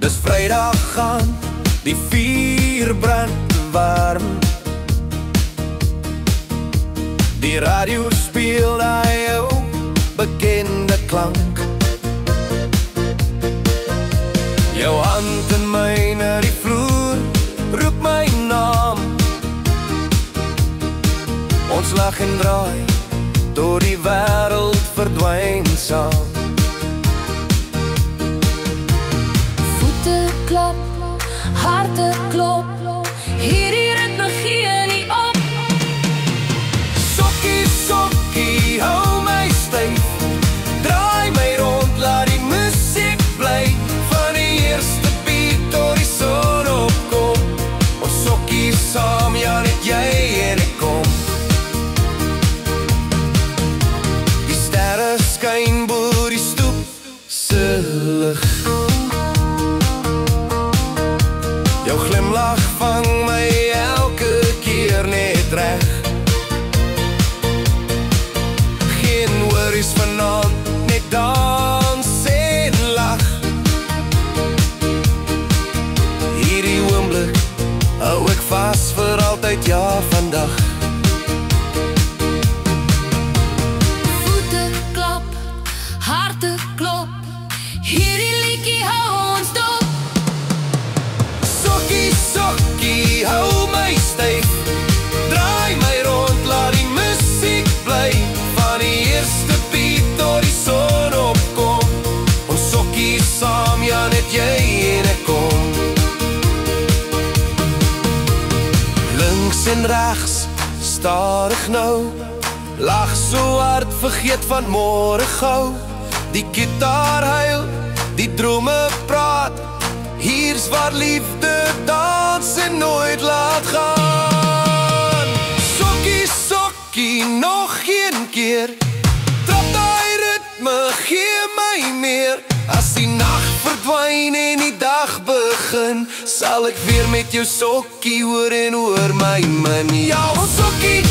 Dis Vrydag gaan, die vuur brand warm. Die radio speel daai jou bekende klank. Jou hand in myne, die vloer roep my naam. Ons lag en draai, tot die wêreld verdwyn saam. Voete klap, harte klop, hierdie ritme gee nie op. Sokkie, sokkie, hou my styf, draai my rond, laat die musiek bly, van die eerste beat tot die son opkom. Ons sokkie saam, ja net jy en ek kom. Die sterre skyn bo die stoep se lig. Jou glimlach vang my elke keer net reg. Geen worries vanaand, net dans en lach. Hierdie oomblik hou ek vas vir altyd, ja vandag. Voete klap, harte klop, hierdie liedjie hou ons dop. Sokkie, sokkie, hou my styf, draai my rond, laat die musiek bly, van die eerste beat tot die son opkom. Ons sokkie saam, ja net jy en ek kom. Links en regs, stadig nou, lag so hard, vergeet van môre gou. Die gitaar huil, die drome praat, hier's waar liefde dans en nooit laat gaan. Sokkie, sokkie, nog een keer, trap daai ritme, gee my meer. As die nag verdwyn en die dag begin, sal ek weer met jou sokkie oor en oor my min. Ja, ons sokkie